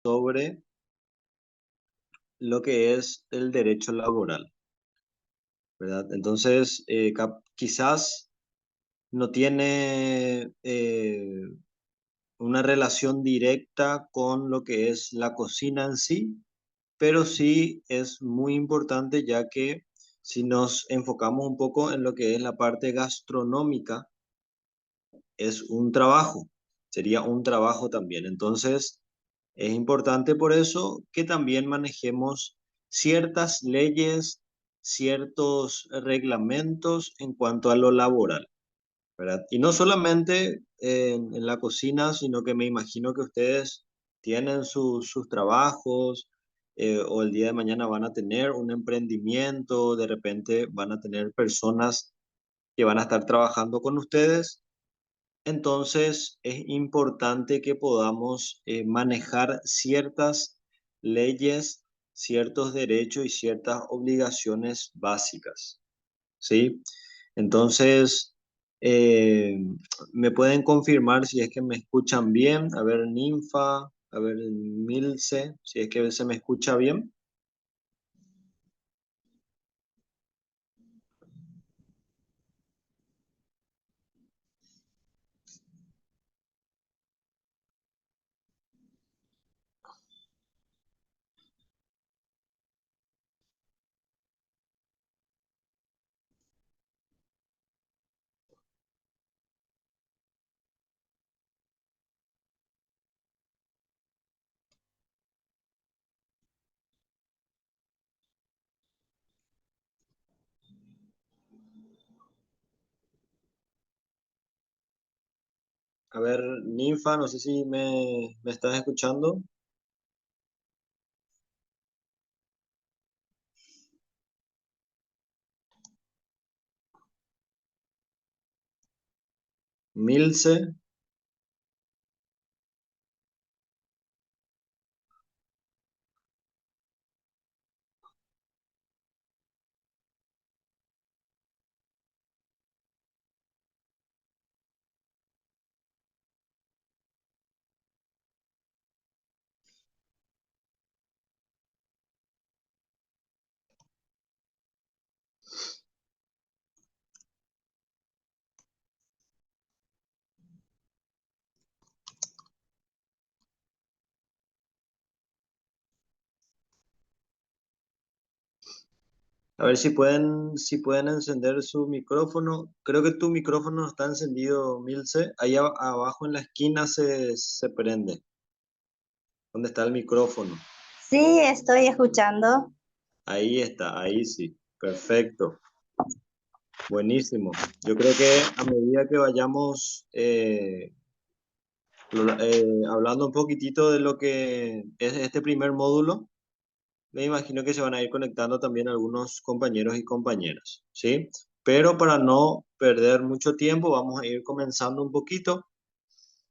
sobre lo que es el derecho laboral, ¿verdad? Entonces, quizás no tiene una relación directa con lo que es la cocina en sí, pero sí es muy importante ya que si nos enfocamos un poco en lo que es la parte gastronómica, es un trabajo, sería un trabajo también. Entonces, es importante por eso que también manejemos ciertas leyes, ciertos reglamentos en cuanto a lo laboral, ¿verdad? Y no solamente en la cocina, sino que me imagino que ustedes tienen sus trabajos o el día de mañana van a tener un emprendimiento, de repente van a tener personas que van a estar trabajando con ustedes. Entonces, es importante que podamos manejar ciertas leyes, ciertos derechos y ciertas obligaciones básicas, ¿sí? Entonces, eh, ¿me pueden confirmar si es que me escuchan bien? A ver, Ninfa, a ver, Milce, si es que se me escucha bien. A ver, Ninfa, no sé si me estás escuchando. Milce. A ver si pueden encender su micrófono. Creo que tu micrófono no está encendido, Milce. Ahí abajo en la esquina se prende. ¿Dónde está el micrófono? Sí, estoy escuchando. Ahí está, ahí sí. Perfecto. Buenísimo. Yo creo que a medida que vayamos hablando un poquitito de lo que es este primer módulo, me imagino que se van a ir conectando también algunos compañeros y compañeras, ¿sí? Pero para no perder mucho tiempo, vamos a ir comenzando un poquito.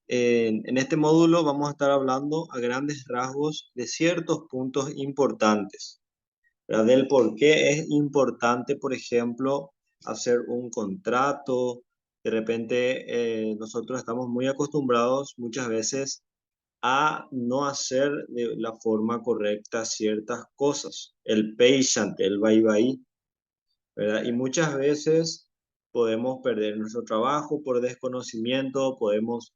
En este módulo vamos a estar hablando a grandes rasgos de ciertos puntos importantes, ¿verdad? Del por qué es importante, por ejemplo, hacer un contrato. De repente, nosotros estamos muy acostumbrados muchas veces a no hacer de la forma correcta ciertas cosas. El patient, el bye, ¿verdad? Y muchas veces podemos perder nuestro trabajo por desconocimiento, podemos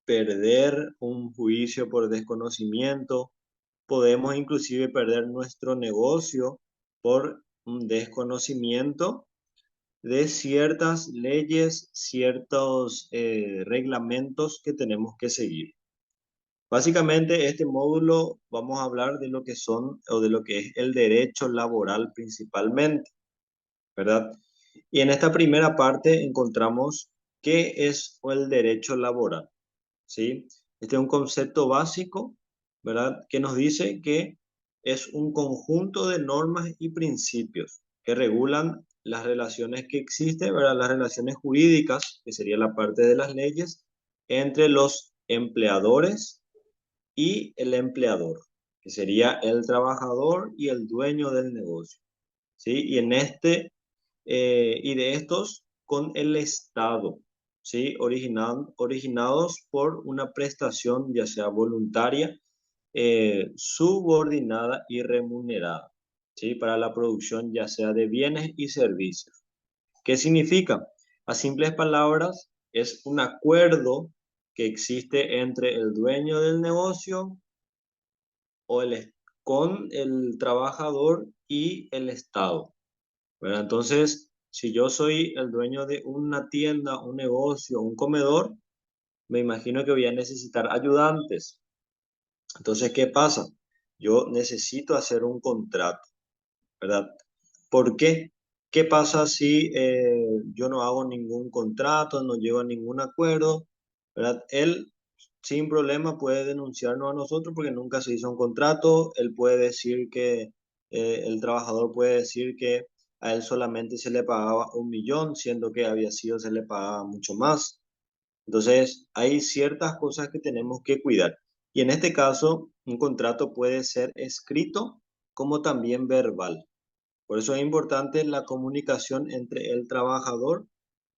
perder un juicio por desconocimiento, podemos inclusive perder nuestro negocio por un desconocimiento de ciertas leyes, ciertos reglamentos que tenemos que seguir. Básicamente, este módulo vamos a hablar de lo que son o de lo que es el derecho laboral principalmente, ¿verdad? Y en esta primera parte encontramos qué es el derecho laboral, ¿sí? Este es un concepto básico, ¿verdad? Que nos dice que es un conjunto de normas y principios que regulan las relaciones que existen, ¿verdad? Las relaciones jurídicas, que sería la parte de las leyes, entre los empleadores y el empleador, que sería el trabajador y el dueño del negocio, ¿sí? Y de estos con el Estado, ¿sí? Originados por una prestación ya sea voluntaria subordinada y remunerada, ¿sí? Para la producción ya sea de bienes y servicios. ¿Qué significa? A simples palabras, es un acuerdo que existe entre el dueño del negocio o con el trabajador y el Estado, ¿verdad? Entonces, si yo soy el dueño de una tienda, un negocio, un comedor, me imagino que voy a necesitar ayudantes. Entonces, ¿qué pasa? Yo necesito hacer un contrato, ¿verdad? ¿Por qué? ¿Qué pasa si yo no hago ningún contrato, no llego a ningún acuerdo, ¿verdad? Él sin problema puede denunciarnos a nosotros porque nunca se hizo un contrato. Él puede decir que, el trabajador puede decir que a él solamente se le pagaba 1 millón, siendo que había sido, se le pagaba mucho más. Entonces, hay ciertas cosas que tenemos que cuidar. Y en este caso, un contrato puede ser escrito como también verbal. Por eso es importante la comunicación entre el trabajador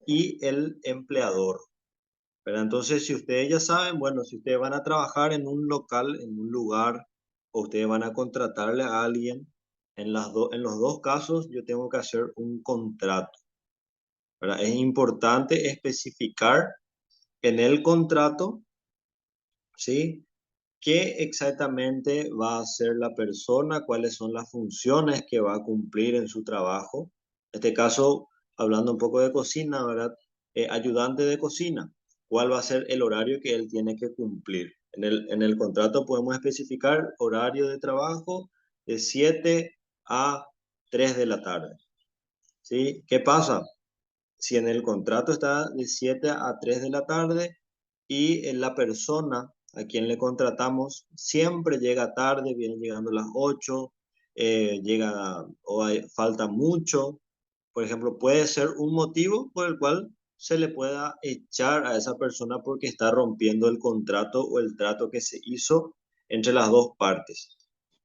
y el empleador, ¿verdad? Entonces, si ustedes ya saben, bueno, si ustedes van a trabajar en un local, en un lugar, o ustedes van a contratarle a alguien, en los dos casos yo tengo que hacer un contrato, ¿verdad? Es importante especificar en el contrato, ¿sí? ¿Qué exactamente va a hacer la persona? ¿Cuáles son las funciones que va a cumplir en su trabajo? En este caso, hablando un poco de cocina, ¿verdad? Ayudante de cocina. ¿Cuál va a ser el horario que él tiene que cumplir? En el contrato podemos especificar horario de trabajo de 7 a 3 de la tarde. ¿Sí? ¿Qué pasa? Si en el contrato está de 7 a 3 de la tarde y la persona a quien le contratamos siempre llega tarde, viene llegando a las 8, llega o falta mucho, por ejemplo, puede ser un motivo por el cual se le pueda echar a esa persona porque está rompiendo el contrato o el trato que se hizo entre las dos partes.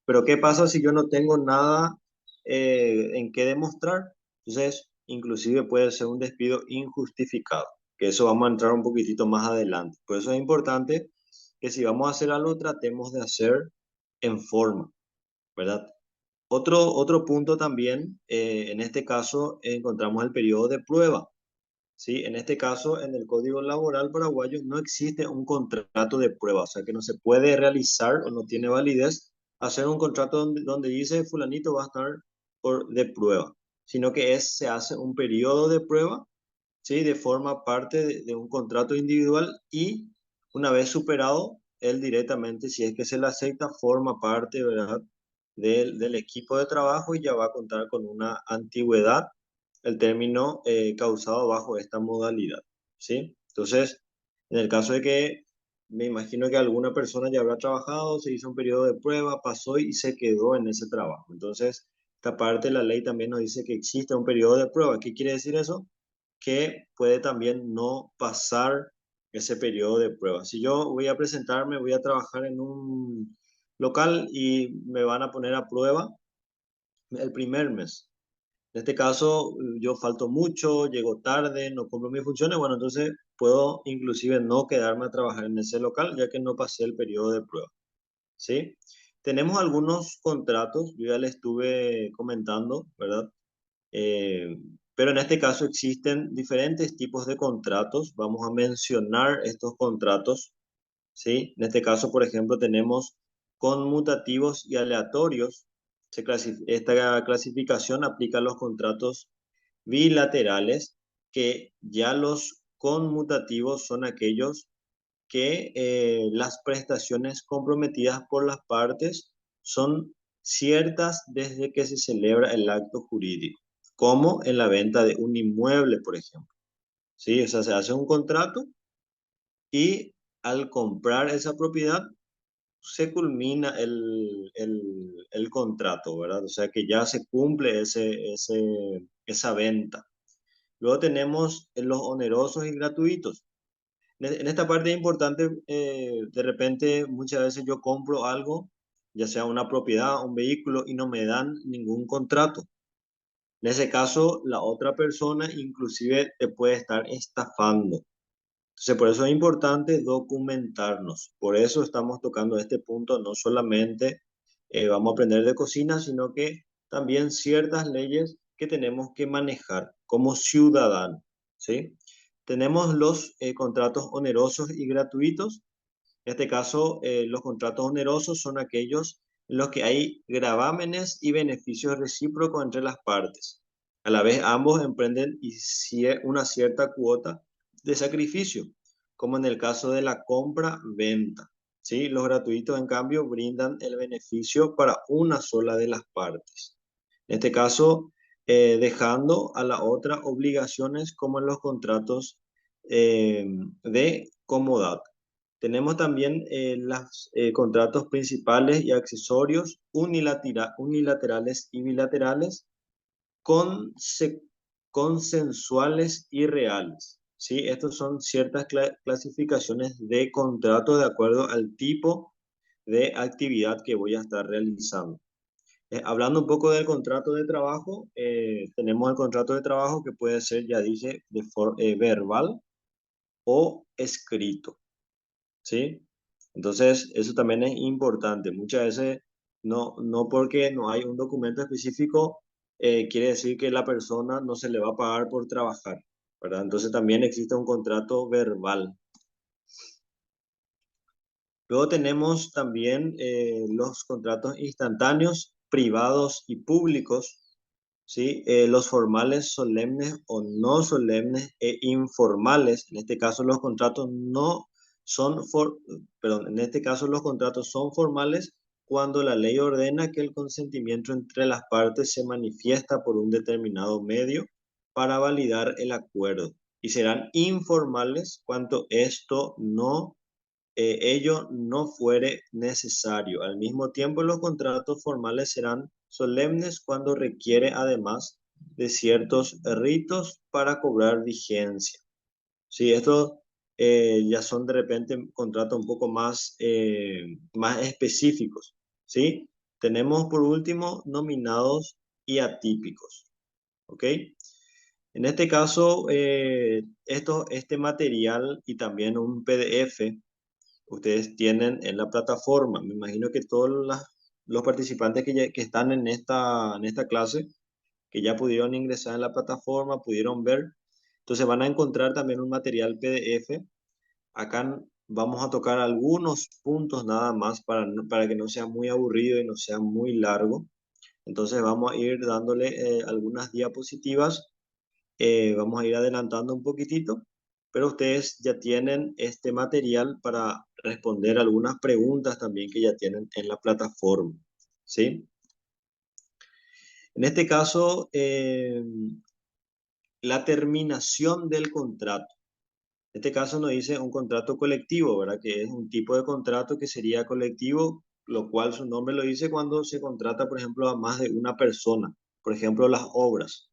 Pero ¿qué pasa si yo no tengo nada en qué demostrar? Entonces, inclusive puede ser un despido injustificado, que eso vamos a entrar un poquitito más adelante. Por eso es importante que si vamos a hacer algo, tratemos de hacer en forma, ¿verdad? Otro punto también, en este caso, encontramos el periodo de prueba. ¿Sí? En este caso, en el Código Laboral paraguayo no existe un contrato de prueba, o sea que no se puede realizar o no tiene validez hacer un contrato donde dice fulanito va a estar de prueba, sino que se hace un periodo de prueba, ¿sí? De forma parte de un contrato individual y una vez superado, él directamente, si es que se le acepta, forma parte, ¿verdad? Del equipo de trabajo y ya va a contar con una antigüedad el término causado bajo esta modalidad, ¿sí? Entonces, en el caso de que me imagino que alguna persona ya habrá trabajado, se hizo un periodo de prueba, pasó y se quedó en ese trabajo. Entonces, esta parte de la ley también nos dice que existe un periodo de prueba. ¿Qué quiere decir eso? Que puede también no pasar ese periodo de prueba. Si yo voy a presentarme, voy a trabajar en un local y me van a poner a prueba el primer mes. En este caso, yo falto mucho, llego tarde, no cumplo mis funciones, bueno, entonces puedo inclusive no quedarme a trabajar en ese local ya que no pasé el periodo de prueba, ¿sí? Tenemos algunos contratos, yo ya le estuve comentando, ¿verdad? Eh, pero en este caso existen diferentes tipos de contratos. Vamos a mencionar estos contratos, ¿sí? En este caso, por ejemplo, tenemos conmutativos y aleatorios. Esta clasificación aplica a los contratos bilaterales, que ya los conmutativos son aquellos que las prestaciones comprometidas por las partes son ciertas desde que se celebra el acto jurídico, como en la venta de un inmueble, por ejemplo. ¿Sí? O sea, se hace un contrato y al comprar esa propiedad se culmina el contrato, ¿verdad? O sea que ya se cumple esa venta. Luego tenemos los onerosos y gratuitos. En esta parte es importante, de repente muchas veces yo compro algo, ya sea una propiedad, un vehículo, y no me dan ningún contrato. En ese caso, la otra persona inclusive te puede estar estafando. Entonces, por eso es importante documentarnos. Por eso estamos tocando este punto, no solamente vamos a aprender de cocina, sino que también ciertas leyes que tenemos que manejar como ciudadanos, ¿sí? Tenemos los contratos onerosos y gratuitos. En este caso, los contratos onerosos son aquellos en los que hay gravámenes y beneficios recíprocos entre las partes. A la vez, ambos emprenden una cierta cuota de sacrificio, como en el caso de la compra-venta. ¿Sí? Los gratuitos, en cambio, brindan el beneficio para una sola de las partes. En este caso, dejando a la otra obligaciones como en los contratos de comodato. Tenemos también los contratos principales y accesorios unilaterales y bilaterales conse- consensuales y reales. ¿Sí? Estos son ciertas clasificaciones de contrato de acuerdo al tipo de actividad que voy a estar realizando. Hablando un poco del contrato de trabajo, tenemos el contrato de trabajo que puede ser, ya dije, de verbal o escrito. ¿Sí? Entonces, eso también es importante. Muchas veces, no porque no hay un documento específico, quiere decir que la persona no se le va a pagar por trabajar, ¿verdad? Entonces, también existe un contrato verbal. Luego tenemos también los contratos instantáneos, privados y públicos, ¿sí? Los formales, solemnes o no solemnes e informales. En este caso los contratos no son, perdón, en este caso los contratos son formales cuando la ley ordena que el consentimiento entre las partes se manifiesta por un determinado medio para validar el acuerdo. Y serán informales cuando esto no ello no fuere necesario. Al mismo tiempo, los contratos formales serán solemnes cuando requiere además de ciertos ritos para cobrar vigencia. Sí, estos ya son de repente contratos un poco más específicos. ¿Sí? Tenemos por último nominados y atípicos. ¿Ok? En este caso, este material y también un PDF ustedes tienen en la plataforma. Me imagino que todos los participantes que están en esta clase, que ya pudieron ingresar en la plataforma, pudieron ver. Entonces van a encontrar también un material PDF. Acá vamos a tocar algunos puntos nada más para que no sea muy aburrido y no sea muy largo. Entonces vamos a ir dándole algunas diapositivas, vamos a ir adelantando un poquitito, pero ustedes ya tienen este material para responder algunas preguntas también que ya tienen en la plataforma, ¿sí? En este caso, la terminación del contrato. En este caso nos dice un contrato colectivo, ¿verdad? Que es un tipo de contrato que sería colectivo, lo cual su nombre lo dice cuando se contrata, por ejemplo, a más de una persona. Por ejemplo, las obras.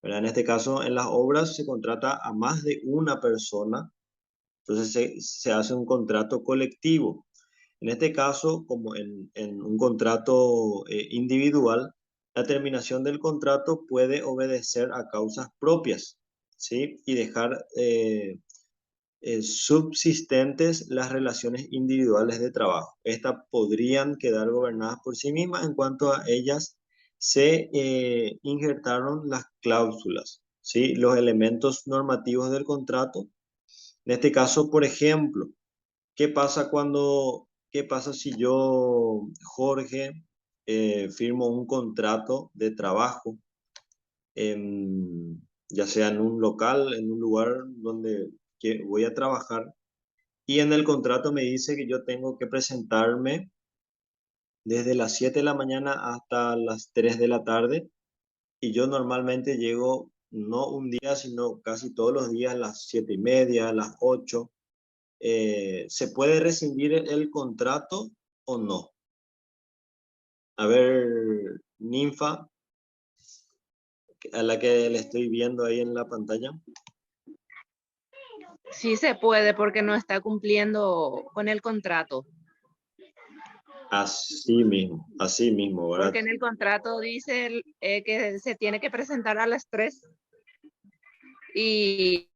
¿Verdad? En este caso, en las obras se contrata a más de una persona, entonces se hace un contrato colectivo. En este caso, como en un contrato individual, la terminación del contrato puede obedecer a causas propias, ¿sí? Y dejar subsistentes las relaciones individuales de trabajo. Estas podrían quedar gobernadas por sí mismas en cuanto a ellas se injertaron las cláusulas, ¿sí? Los elementos normativos del contrato. En este caso, por ejemplo, qué pasa si yo, Jorge, firmo un contrato de trabajo, ya sea en un local, en un lugar donde voy a trabajar? Y en el contrato me dice que yo tengo que presentarme desde las 7 de la mañana hasta las 3 de la tarde. Y yo normalmente llego no un día, sino casi todos los días a las 7:30, a las 8. ¿Se puede rescindir el contrato o no? A ver, Ninfa, a la que le estoy viendo ahí en la pantalla. Sí se puede porque no está cumpliendo con el contrato. Así mismo, ¿verdad? Porque en el contrato dice que se tiene que presentar a las 3 y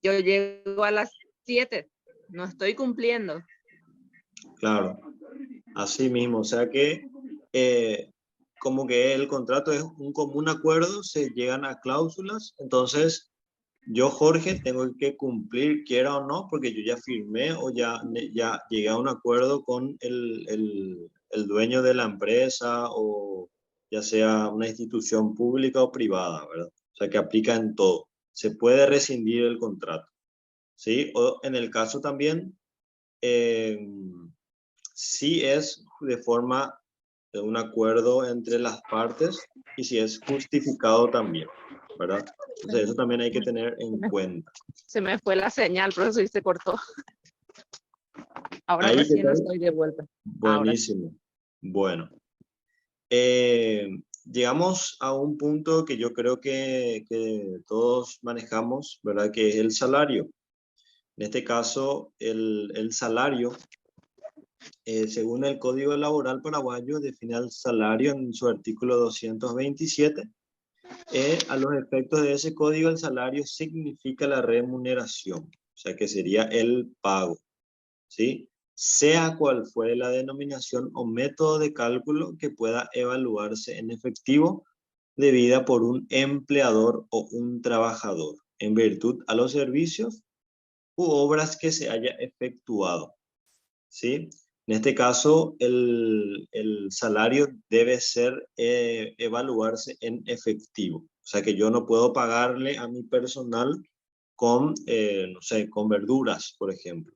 yo llego a las 7, no estoy cumpliendo. Claro, así mismo. O sea que como que el contrato es un común acuerdo, se llegan a cláusulas, entonces yo, Jorge, tengo que cumplir, quiera o no, porque yo ya firmé o ya llegué a un acuerdo con el dueño de la empresa o ya sea una institución pública o privada, ¿verdad? O sea, que aplica en todo. Se puede rescindir el contrato, ¿sí? O en el caso también, eh, si es de forma de un acuerdo entre las partes y si es justificado también, ¿verdad? Entonces eso también hay que tener en cuenta. Se me fue la señal, por eso se cortó. Ahora Ahí, ¿qué recién tal? estoy de vuelta. Ahora sí. Buenísimo. Bueno, llegamos a un punto que yo creo que todos manejamos, ¿verdad? Que es el salario. En este caso, el salario, según el Código Laboral Paraguayo, define el salario en su artículo 227. A los efectos de ese código, el salario significa la remuneración, o sea que sería el pago, ¿sí? Sea cual fuere la denominación o método de cálculo que pueda evaluarse en efectivo debida por un empleador o un trabajador en virtud a los servicios u obras que se haya efectuado, ¿sí? En este caso, el salario debe ser evaluarse en efectivo. O sea que yo no puedo pagarle a mi personal con, no sé, con verduras, por ejemplo.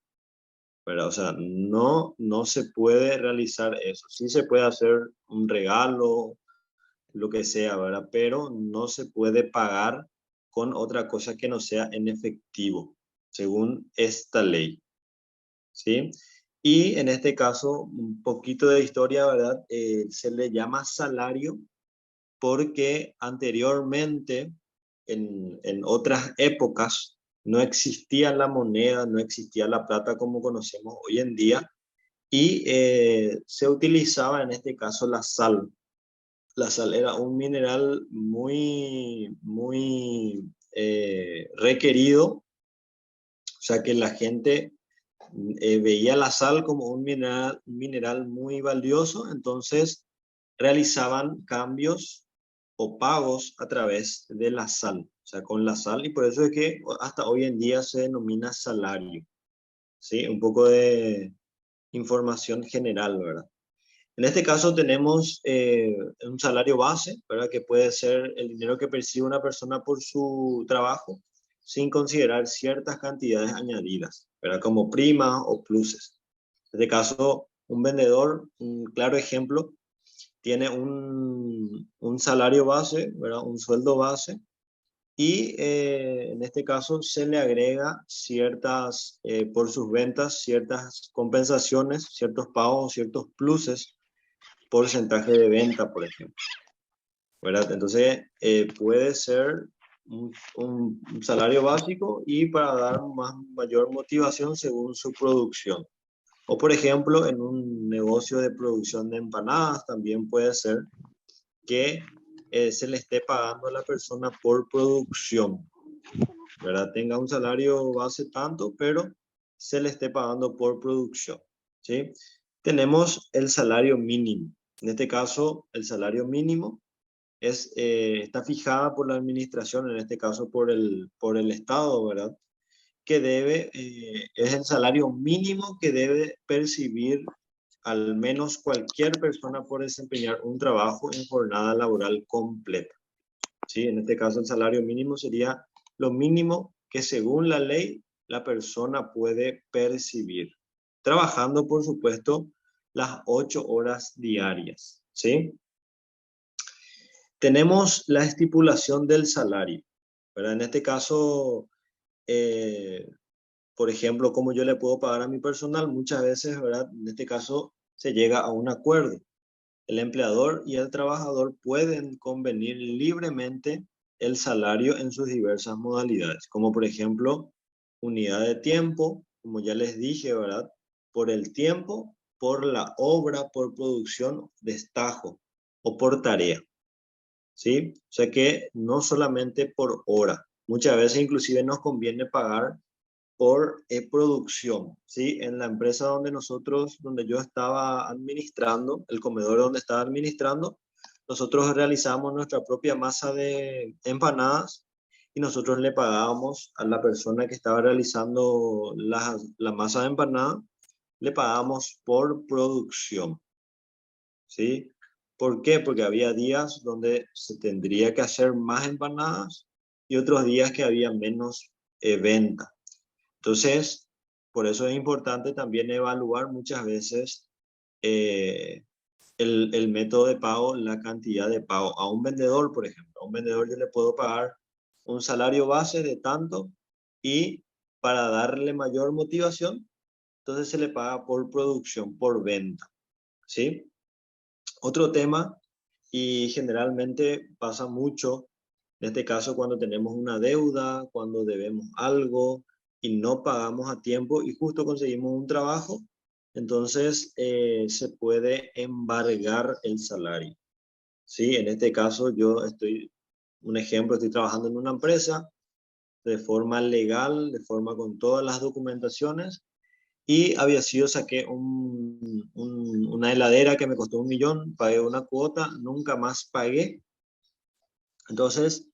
¿Verdad? O sea, no se puede realizar eso. Sí se puede hacer un regalo, lo que sea, ¿verdad? Pero no se puede pagar con otra cosa que no sea en efectivo, según esta ley, ¿sí? Y en este caso, un poquito de historia, ¿verdad? Se le llama salario porque anteriormente, en otras épocas, no existía la moneda, no existía la plata como conocemos hoy en día, y se utilizaba en este caso la sal. La sal era un mineral muy requerido, o sea que la gente veía la sal como un mineral muy valioso, entonces realizaban cambios o pagos a través de la sal, o sea, con la sal, y por eso es que hasta hoy en día se denomina salario, ¿sí? Un poco de información general, ¿verdad? En este caso tenemos un salario base, ¿verdad? Que puede ser el dinero que percibe una persona por su trabajo, sin considerar ciertas cantidades añadidas, ¿verdad? Como primas o pluses. En este caso, un vendedor, un claro ejemplo, tiene un salario base, ¿verdad? Un sueldo base, y en este caso se le agrega ciertas, por sus ventas, ciertas compensaciones, ciertos pagos, ciertos pluses, porcentaje de venta, por ejemplo, ¿verdad? Entonces, puede ser un salario básico y para dar mayor motivación según su producción. O, por ejemplo, en un negocio de producción de empanadas también puede ser que se le esté pagando a la persona por producción, ¿verdad? Tenga un salario base tanto, pero se le esté pagando por producción, ¿sí? Tenemos el salario mínimo. En este caso, el salario mínimo está fijada por la administración, en este caso por el Estado, ¿verdad? Que es el salario mínimo que debe percibir al menos cualquier persona por desempeñar un trabajo en jornada laboral completa, ¿sí? En este caso, el salario mínimo sería lo mínimo que según la ley la persona puede percibir, trabajando, por supuesto, las 8 horas diarias, ¿sí? Tenemos la estipulación del salario, ¿verdad? En este caso, eh, por ejemplo, cómo yo le puedo pagar a mi personal, muchas veces, ¿verdad? En este caso, se llega a un acuerdo. El empleador y el trabajador pueden convenir libremente el salario en sus diversas modalidades, como por ejemplo, unidad de tiempo, como ya les dije, ¿verdad? Por el tiempo, por la obra, por producción, destajo o por tarea, ¿sí? O sea que no solamente por hora. Muchas veces inclusive nos conviene pagar por producción, ¿sí? En la empresa donde yo estaba administrando, el comedor donde estaba administrando, nosotros realizamos nuestra propia masa de empanadas y nosotros le pagábamos a la persona que estaba realizando la masa de empanada, le pagábamos por producción, ¿sí? ¿Por qué? Porque había días donde se tendría que hacer más empanadas y otros días que había menos venta. Entonces, por eso es importante también evaluar muchas veces eh, el método de pago, la cantidad de pago. A un vendedor, por ejemplo, a un vendedor yo le puedo pagar un salario base de tanto y para darle mayor motivación, entonces se le paga por producción, por venta, ¿sí? Otro tema, y generalmente pasa mucho, en este caso cuando tenemos una deuda, cuando debemos algo y no pagamos a tiempo y justo conseguimos un trabajo, entonces se puede embargar el salario. Sí, en este caso un ejemplo, estoy trabajando en una empresa de forma legal, de forma con todas las documentaciones y saqué una heladera que me costó 1.000.000, pagué una cuota, nunca más pagué. Entonces,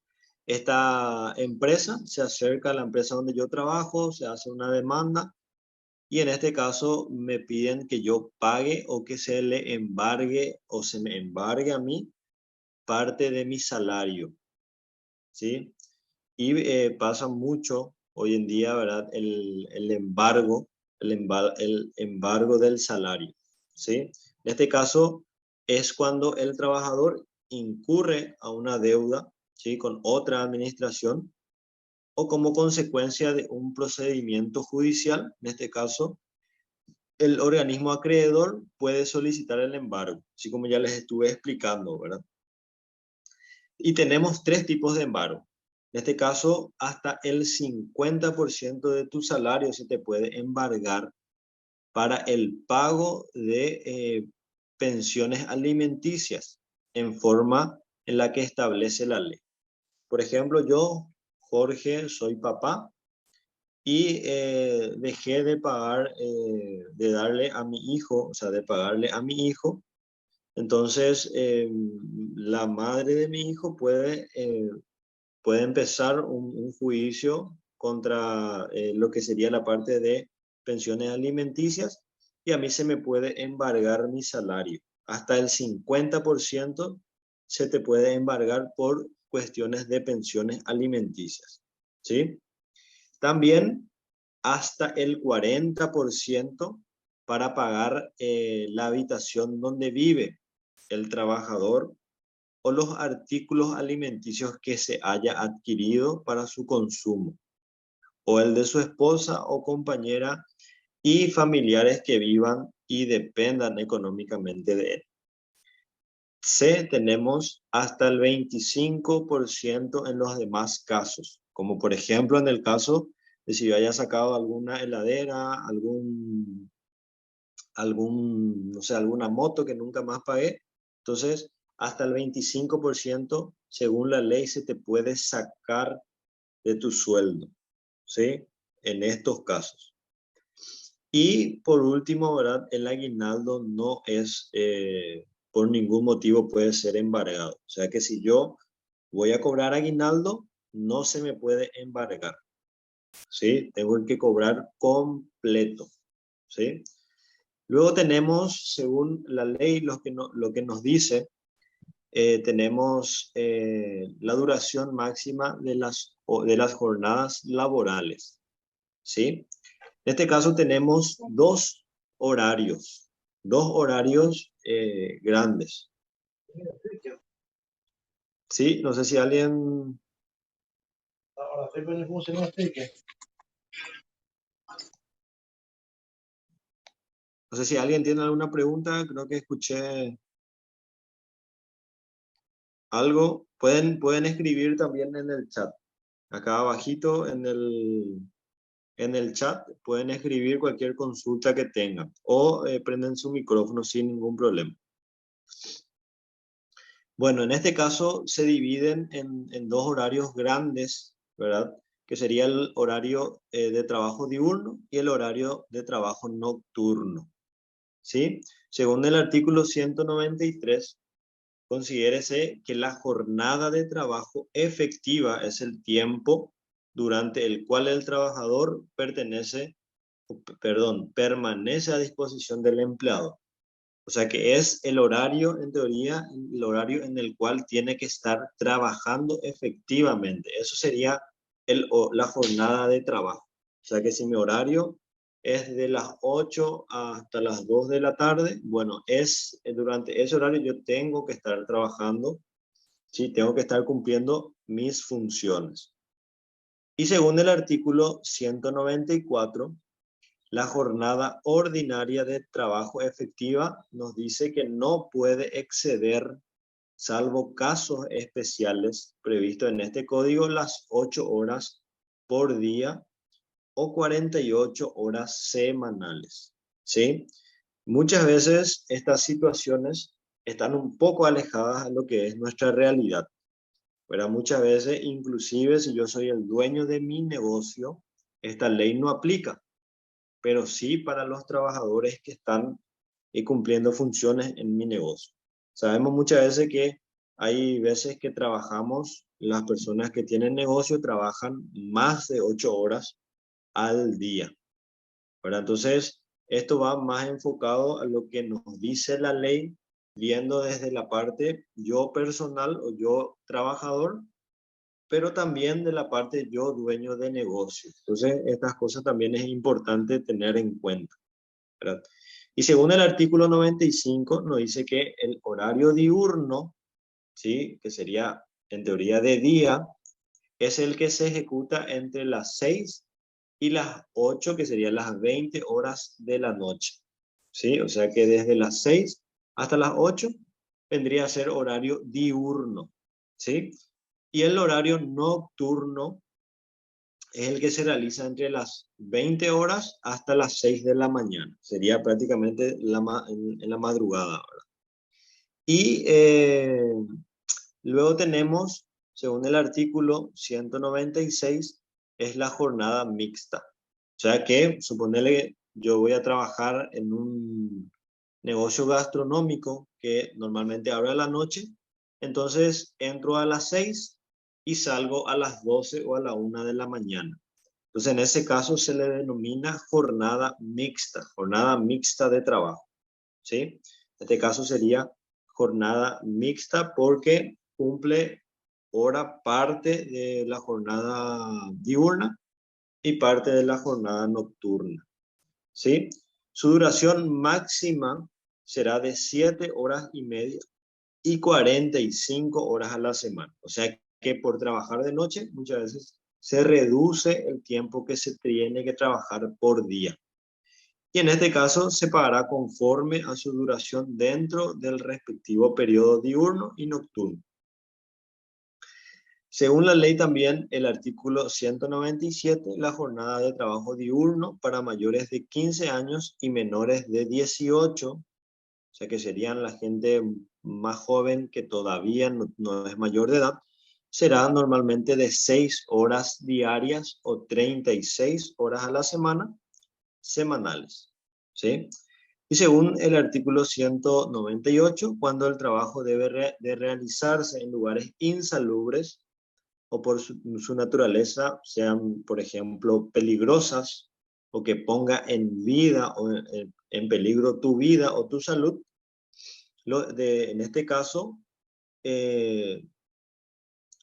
esta empresa se acerca a la empresa donde yo trabajo, se hace una demanda y en este caso me piden que yo pague o que se le embargue o se me embargue a mí parte de mi salario, ¿sí? Y pasa mucho hoy en día, ¿verdad? El embargo del salario, ¿sí? En este caso es cuando el trabajador incurre a una deuda, ¿sí? Con otra administración o como consecuencia de un procedimiento judicial. En este caso, el organismo acreedor puede solicitar el embargo, así como ya les estuve explicando, ¿verdad? Y tenemos tres tipos de embargo. En este caso, hasta el 50% de tu salario se te puede embargar para el pago de pensiones alimenticias en forma en la que establece la ley. Por ejemplo, yo, Jorge, soy papá y dejé de pagar, de darle a mi hijo, o sea, de pagarle a mi hijo. Entonces, la madre de mi hijo puede empezar un juicio contra lo que sería la parte de pensiones alimenticias y a mí se me puede embargar mi salario. Hasta el 50% se te puede embargar por cuestiones de pensiones alimenticias, ¿sí? También hasta el 40% para pagar la habitación donde vive el trabajador o los artículos alimenticios que se haya adquirido para su consumo, o el de su esposa o compañera y familiares que vivan y dependan económicamente de él. C, tenemos hasta el 25% en los demás casos, como por ejemplo en el caso de si yo haya sacado alguna heladera, no sé, alguna moto que nunca más pagué. Entonces, hasta el 25%, según la ley, se te puede sacar de tu sueldo, ¿sí? En estos casos. Y por último, ¿verdad? El aguinaldo no es, por ningún motivo puede ser embargado. O sea que si yo voy a cobrar aguinaldo, no se me puede embargar, ¿sí? Tengo que cobrar completo, ¿sí? Luego tenemos, según la ley, lo que nos dice, tenemos la duración máxima de las jornadas laborales, ¿sí? En este caso tenemos dos horarios grandes, ¿sí? No sé si alguien... No sé si alguien tiene alguna pregunta, creo que escuché algo. Pueden escribir también en el chat. Acá abajito en el chat pueden escribir cualquier consulta que tengan o prenden su micrófono sin ningún problema. Bueno, en este caso se dividen en dos horarios grandes, ¿verdad? que sería el horario de trabajo diurno y el horario de trabajo nocturno, ¿sí? Según el artículo 193, considérese que la jornada de trabajo efectiva es el tiempo durante el cual el trabajador permanece a disposición del empleado. O sea que es el horario, en teoría, el horario en el cual tiene que estar trabajando efectivamente. Eso sería la jornada de trabajo. O sea que si mi horario es de las 8 hasta las 2 de la tarde, bueno, durante ese horario yo tengo que estar trabajando, ¿sí? Tengo que estar cumpliendo mis funciones. Y según el artículo 194, la jornada ordinaria de trabajo efectiva nos dice que no puede exceder, salvo casos especiales previstos en este código, las 8 horas por día o 48 horas semanales, ¿sí? Muchas veces estas situaciones están un poco alejadas de lo que es nuestra realidad, pero muchas veces, inclusive si yo soy el dueño de mi negocio, esta ley no aplica, pero sí para los trabajadores que están cumpliendo funciones en mi negocio. Sabemos muchas veces que hay veces que trabajamos, las personas que tienen negocio trabajan más de 8 horas al día, ¿verdad? Entonces, esto va más enfocado a lo que nos dice la ley, viendo desde la parte yo personal o yo trabajador, pero también de la parte yo dueño de negocio. Entonces, estas cosas también es importante tener en cuenta, ¿verdad? Y según el artículo 95, nos dice que el horario diurno, ¿sí? Que sería en teoría de día, es el que se ejecuta entre las 6 y las 8, que serían las 20 horas de la noche, ¿sí? O sea que desde las 6 hasta las 8 vendría a ser horario diurno, ¿sí? Y el horario nocturno es el que se realiza entre las 20 horas hasta las 6 de la mañana. Sería prácticamente en la madrugada, ¿verdad? Y luego tenemos, según el artículo 196, es la jornada mixta. O sea que, suponele, yo voy a trabajar en un negocio gastronómico que normalmente abre a la noche, entonces entro a las 6 y salgo a las 12 o a la 1 de la mañana. Entonces, en ese caso se le denomina jornada mixta de trabajo, ¿sí? En este caso sería jornada mixta porque cumple hora parte de la jornada diurna y parte de la jornada nocturna, ¿sí? Su duración máxima será de 7 horas y media y 45 horas a la semana. O sea que por trabajar de noche muchas veces se reduce el tiempo que se tiene que trabajar por día. Y en este caso se pagará conforme a su duración dentro del respectivo periodo diurno y nocturno. Según la ley también, el artículo 197, la jornada de trabajo diurno para mayores de 15 años y menores de 18, o sea que serían la gente más joven que todavía no es mayor de edad, será normalmente de 6 horas diarias o 36 horas a la semana, semanales, ¿sí? Y según el artículo 198, cuando el trabajo debe de realizarse en lugares insalubres o por su naturaleza sean, por ejemplo, peligrosas o que ponga en vida o en peligro tu vida o tu salud, en este caso, eh,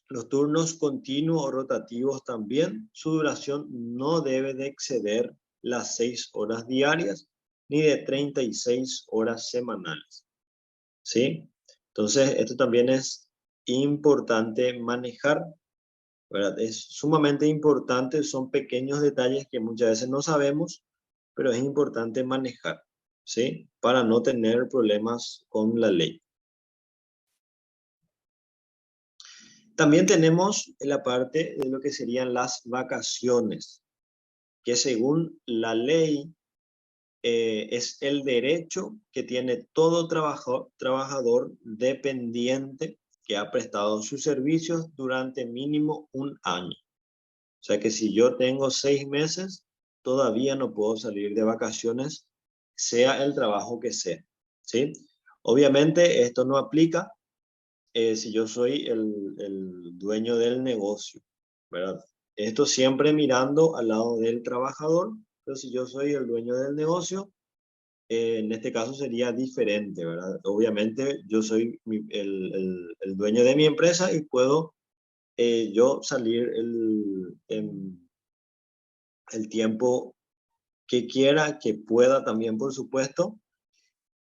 los turnos continuos o rotativos también, su duración no debe de exceder las 6 horas diarias ni de 36 horas semanales, ¿sí? Entonces, esto también es importante manejar, ¿verdad? Es sumamente importante, son pequeños detalles que muchas veces no sabemos, pero es importante manejar, ¿sí? Para no tener problemas con la ley. También tenemos la parte de lo que serían las vacaciones, que según la ley es el derecho que tiene todo trabajador dependiente que ha prestado sus servicios durante mínimo un año. O sea que si yo tengo 6 meses, todavía no puedo salir de vacaciones, sea el trabajo que sea, ¿sí? Obviamente esto no aplica si yo soy el dueño del negocio, ¿verdad? Esto siempre mirando al lado del trabajador, pero si yo soy el dueño del negocio, en este caso sería diferente, ¿verdad? Obviamente yo soy el dueño de mi empresa y puedo yo salir el tiempo que quiera, que pueda también, por supuesto.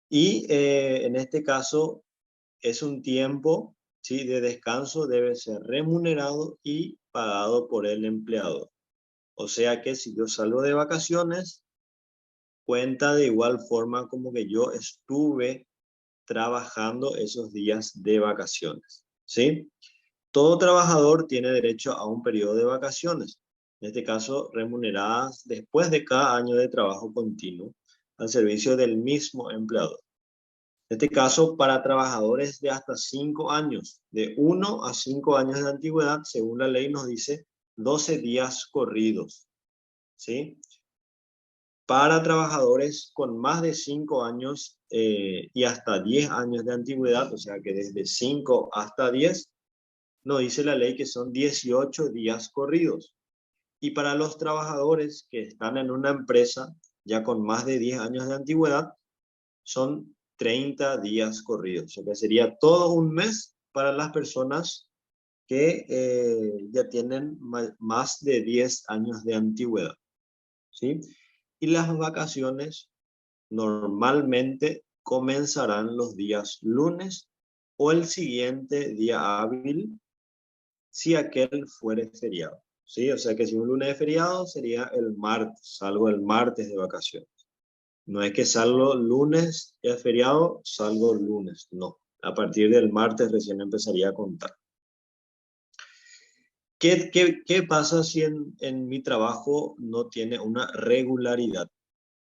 Y en este caso es un tiempo, ¿sí?, de descanso, debe ser remunerado y pagado por el empleador. O sea que si yo salgo de vacaciones, cuenta de igual forma como que yo estuve trabajando esos días de vacaciones, ¿sí? Todo trabajador tiene derecho a un periodo de vacaciones, en este caso remuneradas después de cada año de trabajo continuo al servicio del mismo empleador. En este caso, para trabajadores de hasta 5 años, de 1 a 5 años de antigüedad, según la ley nos dice 12 días corridos, ¿sí? Para trabajadores con más de 5 años y hasta 10 años de antigüedad, o sea que desde 5 hasta 10, nos dice la ley que son 18 días corridos. Y para los trabajadores que están en una empresa ya con más de 10 años de antigüedad, son 30 días corridos. O sea que sería todo un mes para las personas que ya tienen más de 10 años de antigüedad, ¿sí? Y las vacaciones normalmente comenzarán los días lunes o el siguiente día hábil si aquel fuere feriado, ¿sí? O sea que si un lunes es feriado, sería el martes, salvo el martes de vacaciones. No es que salgo lunes, es feriado, salgo lunes, no. A partir del martes recién empezaría a contar. ¿Qué pasa si en mi trabajo no tiene una regularidad?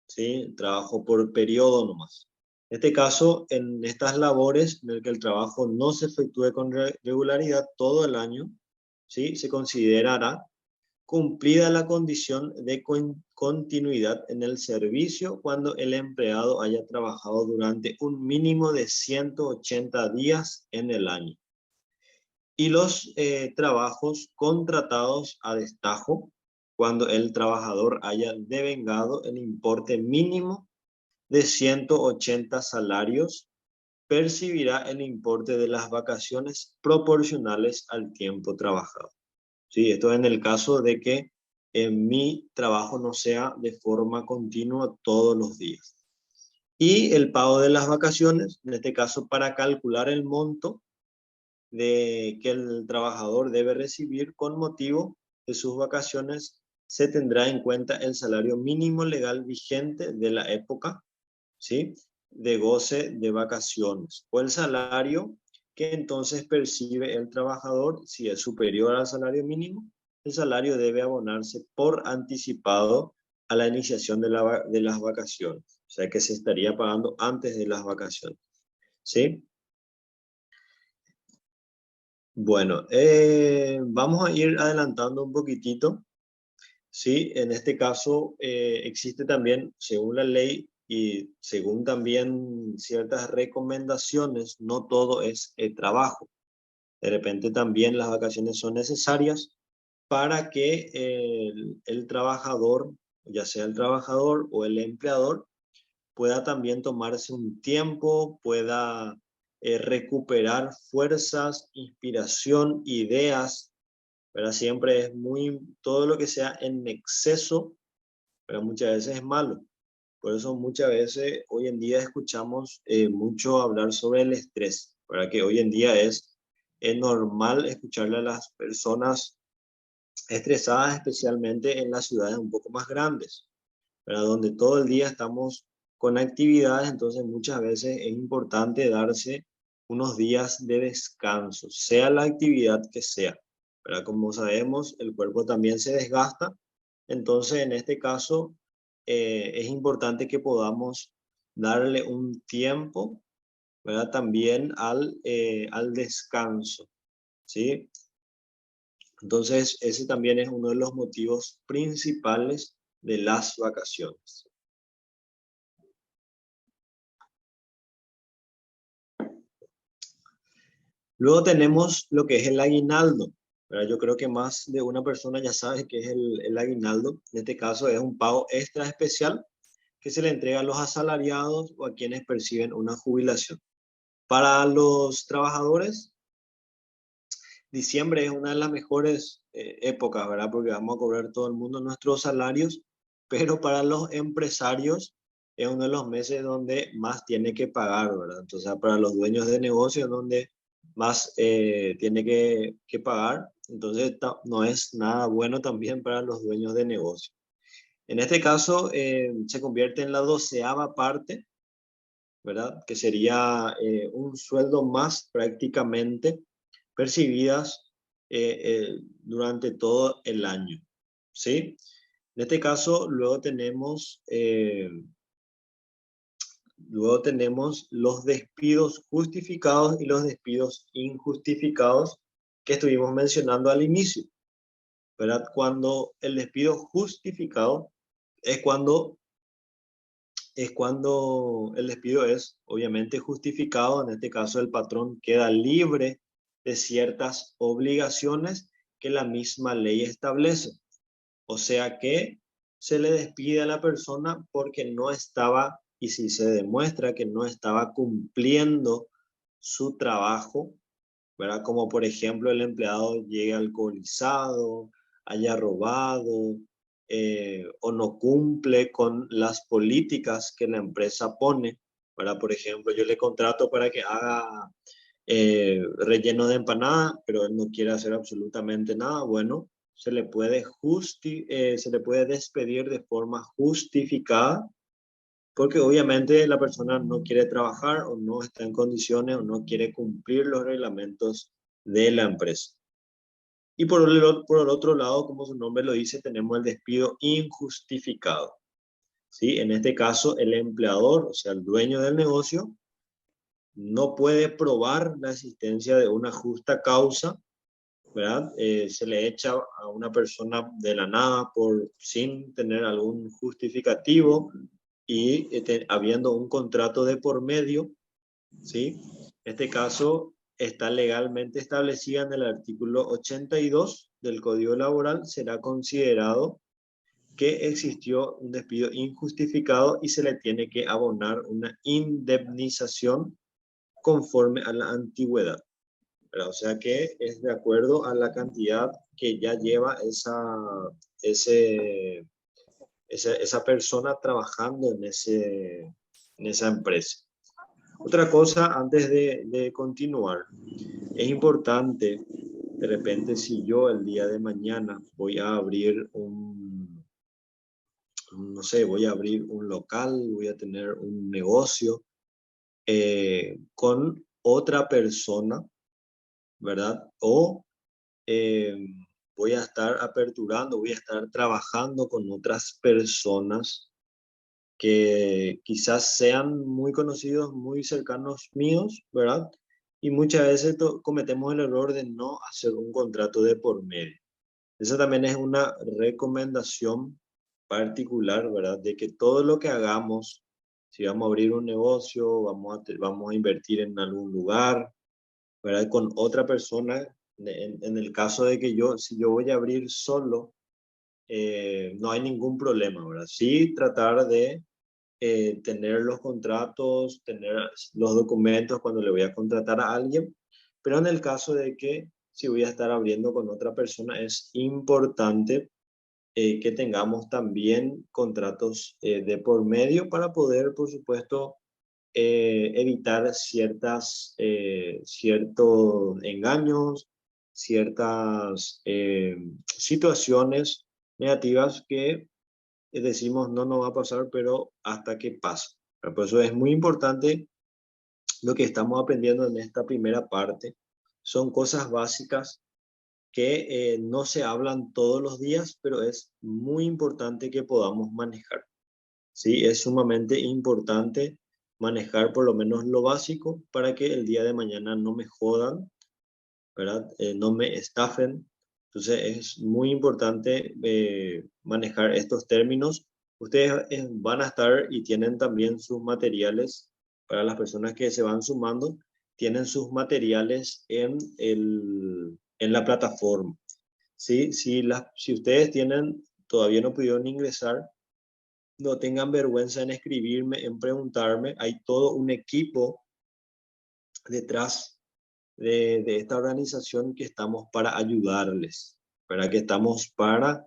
¿Sí? Trabajo por periodo nomás. En este caso, en estas labores en el que el trabajo no se efectúe con regularidad todo el año, ¿sí?, se considerará cumplida la condición de continuidad en el servicio cuando el empleado haya trabajado durante un mínimo de 180 días en el año. Y los trabajos contratados a destajo cuando el trabajador haya devengado el importe mínimo de 180 salarios, percibirá el importe de las vacaciones proporcionales al tiempo trabajado. Sí, esto en el caso de que mi trabajo no sea de forma continua todos los días. Y el pago de las vacaciones, en este caso para calcular el monto de que el trabajador debe recibir con motivo de sus vacaciones, se tendrá en cuenta el salario mínimo legal vigente de la época, ¿sí?, de goce de vacaciones, o el salario que entonces percibe el trabajador. Si es superior al salario mínimo, el salario debe abonarse por anticipado a la iniciación de las vacaciones, o sea que se estaría pagando antes de las vacaciones, ¿sí? Bueno, vamos a ir adelantando un poquitito, ¿sí? En este caso existe también, según la ley y según también ciertas recomendaciones, no todo es el trabajo. De repente también las vacaciones son necesarias para que el trabajador, ya sea el trabajador o el empleador, pueda también tomarse un tiempo, pueda recuperar fuerzas, inspiración, ideas, pero siempre es muy, todo lo que sea en exceso, pero muchas veces es malo. Por eso muchas veces hoy en día escuchamos mucho hablar sobre el estrés, para que hoy en día es normal escucharle a las personas estresadas, especialmente en las ciudades un poco más grandes, ¿verdad?, donde todo el día estamos con actividades. Entonces muchas veces es importante darse unos días de descanso, sea la actividad que sea, ¿verdad? Como sabemos, el cuerpo también se desgasta, entonces en este caso es importante que podamos darle un tiempo, ¿verdad?, también al descanso, ¿sí? Entonces, ese también es uno de los motivos principales de las vacaciones. Luego tenemos lo que es el aguinaldo, ¿verdad? Yo creo que más de una persona ya sabe qué es el aguinaldo. En este caso es un pago extra especial que se le entrega a los asalariados o a quienes perciben una jubilación. Para los trabajadores, diciembre es una de las mejores épocas, ¿verdad? Porque vamos a cobrar todo el mundo nuestros salarios, pero para los empresarios es uno de los meses donde más tiene que pagar, ¿verdad? Entonces, para los dueños de negocios donde más tiene que pagar, entonces no es nada bueno también para los dueños de negocios. En este caso, se convierte en la 12ª parte, ¿verdad? Que sería un sueldo más prácticamente percibidas durante todo el año, ¿sí? En este caso, luego tenemos los despidos justificados y los despidos injustificados que estuvimos mencionando al inicio, ¿verdad? Cuando el despido justificado es cuando el despido es obviamente justificado. En este caso, el patrón queda libre de ciertas obligaciones que la misma ley establece. O sea que se le despide a la persona porque no estaba, y si se demuestra que no estaba cumpliendo su trabajo, ¿verdad? Como por ejemplo el empleado llegue alcoholizado, haya robado, o no cumple con las políticas que la empresa pone, ¿verdad? Por ejemplo, yo le contrato para que haga relleno de empanada, pero él no quiere hacer absolutamente nada. Bueno, se le puede despedir de forma justificada, porque obviamente la persona no quiere trabajar o no está en condiciones o no quiere cumplir los reglamentos de la empresa. Y por el otro lado, como su nombre lo dice, tenemos el despido injustificado, ¿sí? En este caso, el empleador, o sea, el dueño del negocio, no puede probar la existencia de una justa causa, ¿verdad? Se le echa a una persona de la nada sin tener algún justificativo y habiendo un contrato de por medio, ¿sí? En este caso está legalmente establecida en el artículo 82 del Código Laboral, será considerado que existió un despido injustificado y se le tiene que abonar una indemnización conforme a la antigüedad, ¿verdad? O sea que es de acuerdo a la cantidad que ya lleva esa persona trabajando en esa empresa. Otra cosa, antes de continuar, es importante, de repente, si yo el día de mañana voy a abrir no sé, voy a abrir un local, voy a tener un negocio con otra persona, ¿verdad? O eh, voy a estar aperturando, voy a estar trabajando con otras personas que quizás sean muy conocidos, muy cercanos míos, ¿verdad? Y muchas veces cometemos el error de no hacer un contrato de por medio. Esa también es una recomendación particular, ¿verdad? De que todo lo que hagamos, si vamos a abrir un negocio, vamos a invertir en algún lugar, ¿verdad? Con otra persona, en el caso de que si yo voy a abrir solo, no hay ningún problema, ¿verdad? Sí, tratar de tener los contratos, tener los documentos cuando le voy a contratar a alguien, pero en el caso de que si voy a estar abriendo con otra persona, es importante que tengamos también contratos de por medio para poder, por supuesto, evitar ciertos engaños, ciertas situaciones negativas que decimos no nos va a pasar, pero hasta que pase. Por eso es muy importante lo que estamos aprendiendo en esta primera parte. Son cosas básicas que no se hablan todos los días, pero es muy importante que podamos manejar. Sí, es sumamente importante manejar por lo menos lo básico para que el día de mañana no me jodan, ¿verdad? No me estafen. Entonces es muy importante manejar estos términos. Ustedes van a estar y tienen también sus materiales para las personas que se van sumando, tienen sus materiales en la plataforma. ¿Sí? Si ustedes todavía no pudieron ingresar, no tengan vergüenza en escribirme, en preguntarme. Hay todo un equipo detrás de esta organización que estamos para ayudarles, para que estamos para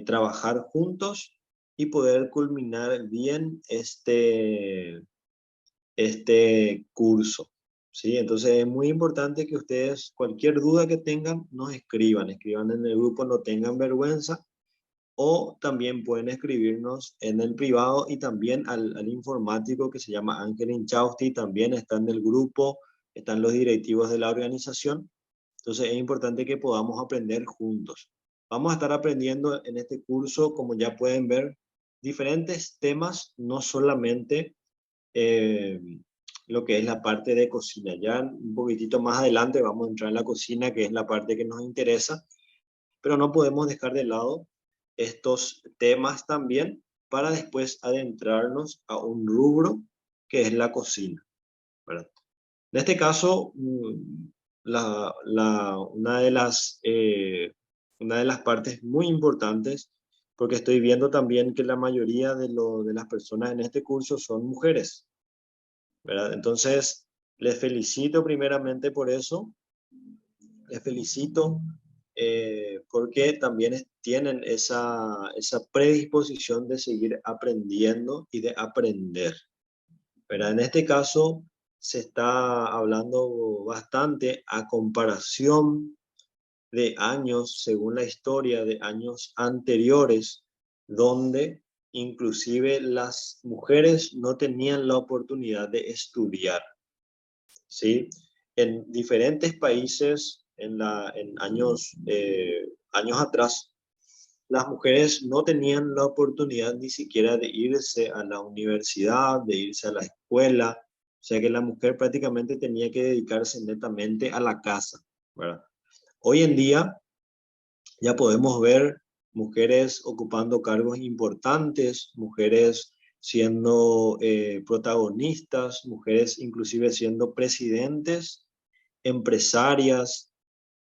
trabajar juntos y poder culminar bien este curso. ¿Sí? Entonces es muy importante que ustedes, cualquier duda que tengan, nos escriban en el grupo, no tengan vergüenza, o también pueden escribirnos en el privado y también al informático que se llama Ángel Inchausti, también está en el grupo, están los directivos de la organización. Entonces es importante que podamos aprender juntos. Vamos a estar aprendiendo en este curso, como ya pueden ver, diferentes temas, no solamente eh, lo que es la parte de cocina. Ya un poquitito más adelante vamos a entrar en la cocina, que es la parte que nos interesa, pero no podemos dejar de lado estos temas también para después adentrarnos a un rubro que es la cocina, ¿verdad? En este caso, una de las partes muy importantes, porque estoy viendo también que la mayoría de las personas en este curso son mujeres, ¿verdad? Entonces, les felicito primeramente por eso, les felicito porque también tienen esa predisposición de seguir aprendiendo y de aprender, ¿verdad? En este caso se está hablando bastante a comparación de años, según la historia de años anteriores, donde inclusive las mujeres no tenían la oportunidad de estudiar, ¿sí? En diferentes países, en años atrás, las mujeres no tenían la oportunidad ni siquiera de irse a la universidad, de irse a la escuela, o sea que la mujer prácticamente tenía que dedicarse netamente a la casa, ¿verdad? Hoy en día ya podemos ver mujeres ocupando cargos importantes, mujeres siendo protagonistas, mujeres inclusive siendo presidentes, empresarias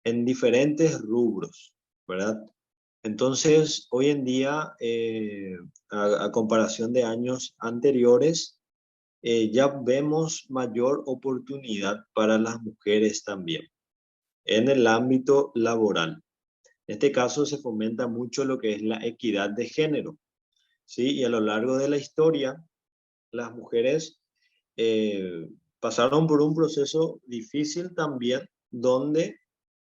en diferentes rubros, ¿verdad? Entonces, hoy en día, a comparación de años anteriores, ya vemos mayor oportunidad para las mujeres también en el ámbito laboral. En este caso se fomenta mucho lo que es la equidad de género, ¿sí? Y a lo largo de la historia, las mujeres eh, pasaron por un proceso difícil también, donde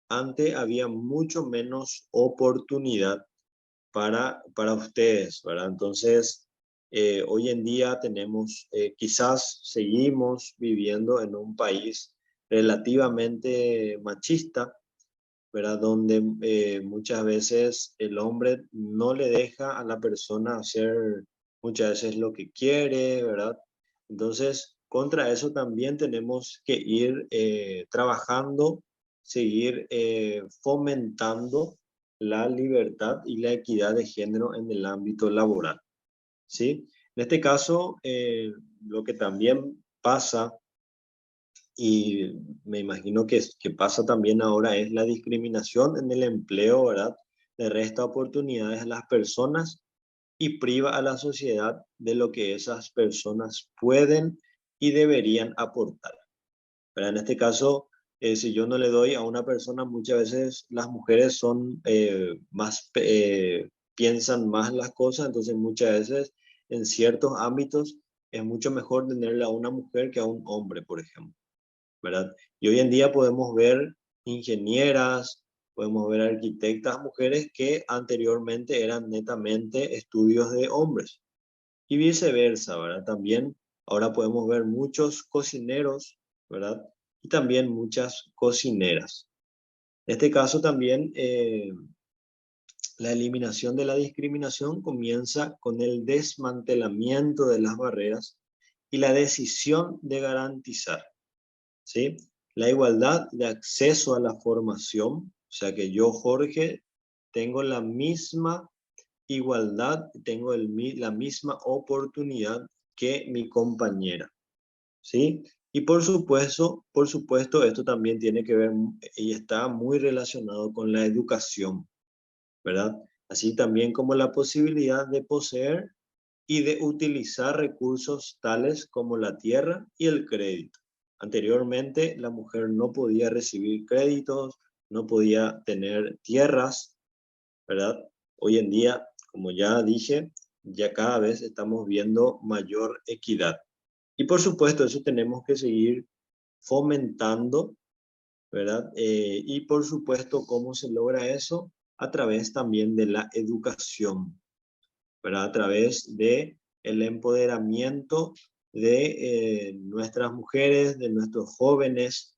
antes había mucho menos oportunidad para ustedes, ¿verdad? Entonces, hoy en día quizás seguimos viviendo en un país relativamente machista, ¿verdad? Donde muchas veces el hombre no le deja a la persona hacer muchas veces lo que quiere, ¿verdad? Entonces, contra eso también tenemos que ir trabajando, seguir fomentando la libertad y la equidad de género en el ámbito laboral, ¿sí? En este caso, lo que también pasa, y me imagino que pasa también ahora, es la discriminación en el empleo, ¿verdad? Le resta oportunidades a las personas y priva a la sociedad de lo que esas personas pueden y deberían aportar. Pero en este caso, si yo no le doy a una persona, muchas veces las mujeres piensan más las cosas, entonces muchas veces en ciertos ámbitos es mucho mejor tenerle a una mujer que a un hombre, por ejemplo, ¿verdad? Y hoy en día podemos ver ingenieras, podemos ver arquitectas mujeres que anteriormente eran netamente estudios de hombres y viceversa, ¿verdad? También ahora podemos ver muchos cocineros, ¿verdad? Y también muchas cocineras. En este caso también la eliminación de la discriminación comienza con el desmantelamiento de las barreras y la decisión de garantizar, ¿sí? La igualdad de acceso a la formación O sea que yo, Jorge, tengo la misma igualdad, tengo la misma oportunidad que mi compañera, ¿sí? Y por supuesto, esto también tiene que ver y está muy relacionado con la educación, ¿verdad? Así también como la posibilidad de poseer y de utilizar recursos tales como la tierra y el crédito. Anteriormente, la mujer no podía recibir créditos, no podía tener tierras, ¿verdad? Hoy en día, como ya dije, ya cada vez estamos viendo mayor equidad. Y por supuesto, eso tenemos que seguir fomentando, ¿verdad? Y por supuesto, ¿cómo se logra eso? A través también de la educación, ¿verdad? A través de el empoderamiento de nuestras mujeres, de nuestros jóvenes,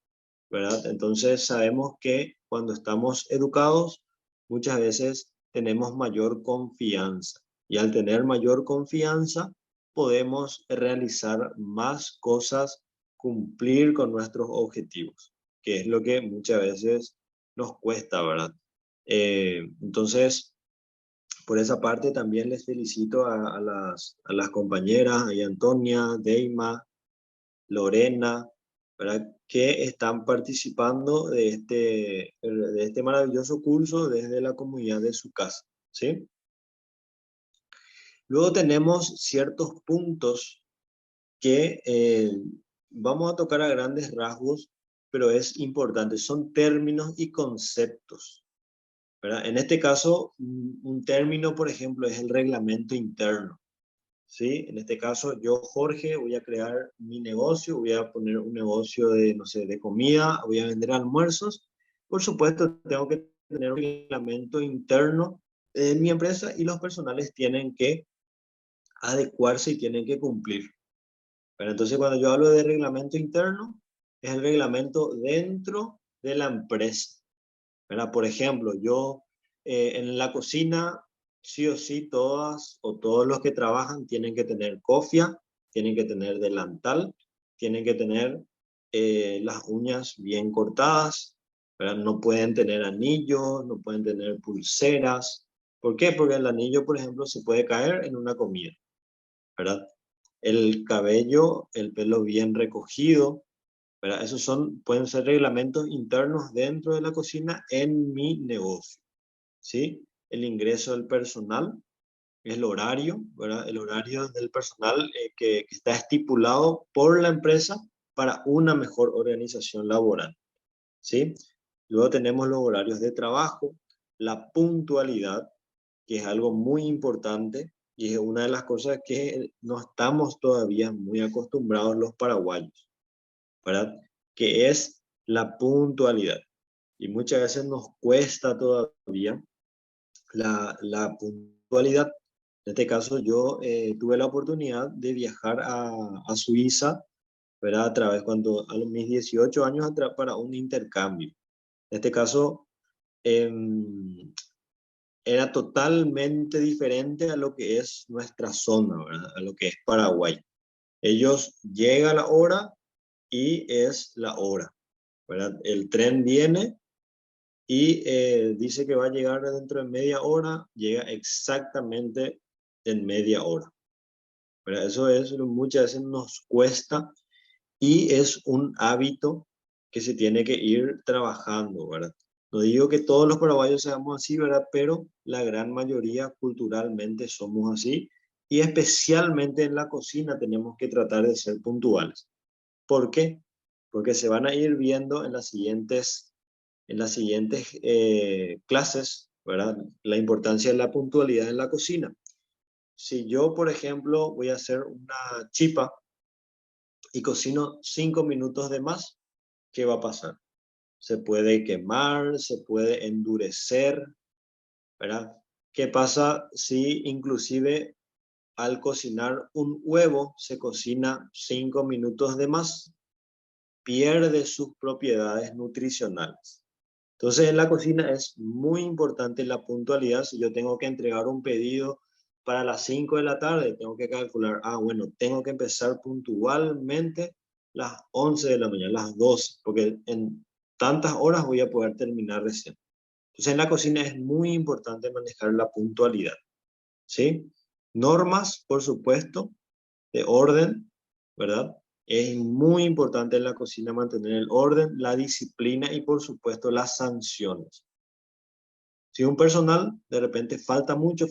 ¿verdad? Entonces sabemos que cuando estamos educados, muchas veces tenemos mayor confianza. Y al tener mayor confianza, podemos realizar más cosas, cumplir con nuestros objetivos, que es lo que muchas veces nos cuesta, ¿verdad? Entonces, por esa parte también les felicito a las compañeras, a Antonia, Deima, Lorena, ¿verdad? Que están participando de este maravilloso curso desde la comunidad de su casa, ¿sí? Luego tenemos ciertos puntos que vamos a tocar a grandes rasgos, pero es importante, son términos y conceptos, ¿verdad? En este caso, un término, por ejemplo, es el reglamento interno, ¿sí? En este caso, yo, Jorge, voy a crear mi negocio, voy a poner un negocio de, no sé, de comida, voy a vender almuerzos. Por supuesto, tengo que tener un reglamento interno en mi empresa y los personales tienen que adecuarse y tienen que cumplir. Pero entonces, cuando yo hablo de reglamento interno, es el reglamento dentro de la empresa, ¿verdad? Por ejemplo, yo en la cocina, sí o sí, todas o todos los que trabajan tienen que tener cofia, tienen que tener delantal, tienen que tener las uñas bien cortadas, ¿verdad? No pueden tener anillos, no pueden tener pulseras. ¿Por qué? Porque el anillo, por ejemplo, se puede caer en una comida, ¿verdad? El cabello, el pelo bien recogido, ¿verdad? Esos pueden ser reglamentos internos dentro de la cocina en mi negocio, ¿sí? El ingreso del personal, el horario, ¿verdad? El horario del personal que está estipulado por la empresa para una mejor organización laboral, ¿sí? Luego tenemos los horarios de trabajo, la puntualidad, que es algo muy importante y es una de las cosas que no estamos todavía muy acostumbrados los paraguayos, ¿verdad? Que es la puntualidad. Y muchas veces nos cuesta todavía la puntualidad. En este caso, yo tuve la oportunidad de viajar a Suiza, ¿verdad? A través, a mis 18 años, para un intercambio. En este caso, era totalmente diferente a lo que es nuestra zona, ¿verdad? A lo que es Paraguay. Ellos llega la hora y es la hora, ¿verdad? El tren viene y dice que va a llegar dentro de media hora, llega exactamente en media hora, ¿verdad? Eso es, muchas veces nos cuesta y es un hábito que se tiene que ir trabajando, ¿verdad? No digo que todos los paraguayos seamos así, ¿verdad? Pero la gran mayoría culturalmente somos así y especialmente en la cocina tenemos que tratar de ser puntuales. ¿Por qué? Porque se van a ir viendo en las siguientes clases, ¿verdad? La importancia de la puntualidad en la cocina. Si yo, por ejemplo, voy a hacer una chipa y cocino 5 minutos de más, ¿qué va a pasar? Se puede quemar, se puede endurecer, ¿verdad? ¿Qué pasa si inclusive al cocinar un huevo se cocina 5 minutos de más? Pierde sus propiedades nutricionales. Entonces en la cocina es muy importante la puntualidad. Si yo tengo que entregar un pedido para las 5 de la tarde, tengo que calcular, bueno, tengo que empezar puntualmente las 11 de la mañana, las 12, porque en tantas horas voy a poder terminar recién. Entonces en la cocina es muy importante manejar la puntualidad, ¿sí? Normas, por supuesto, de orden, ¿verdad? Es muy importante en la cocina mantener el orden, la disciplina y por supuesto las sanciones. Si un personal de repente falta mucho,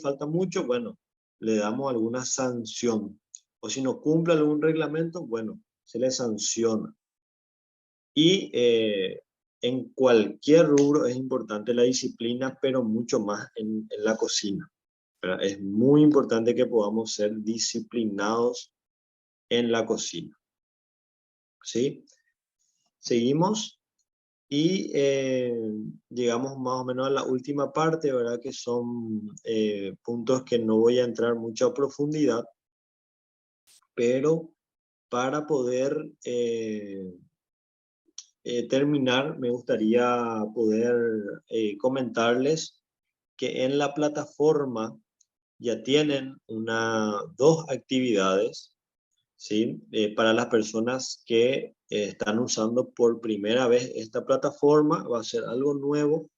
bueno, le damos alguna sanción. O si no cumple algún reglamento, bueno, se le sanciona. Y en cualquier rubro es importante la disciplina, pero mucho más en la cocina, ¿verdad? Es muy importante que podamos ser disciplinados en la cocina, ¿sí? Seguimos y llegamos más o menos a la última parte, ¿verdad? Que son puntos que no voy a entrar mucho a profundidad, pero para poder terminar, me gustaría poder comentarles que en la plataforma ya tienen dos actividades, ¿sí? Para las personas que están usando por primera vez esta plataforma, va a ser algo nuevo,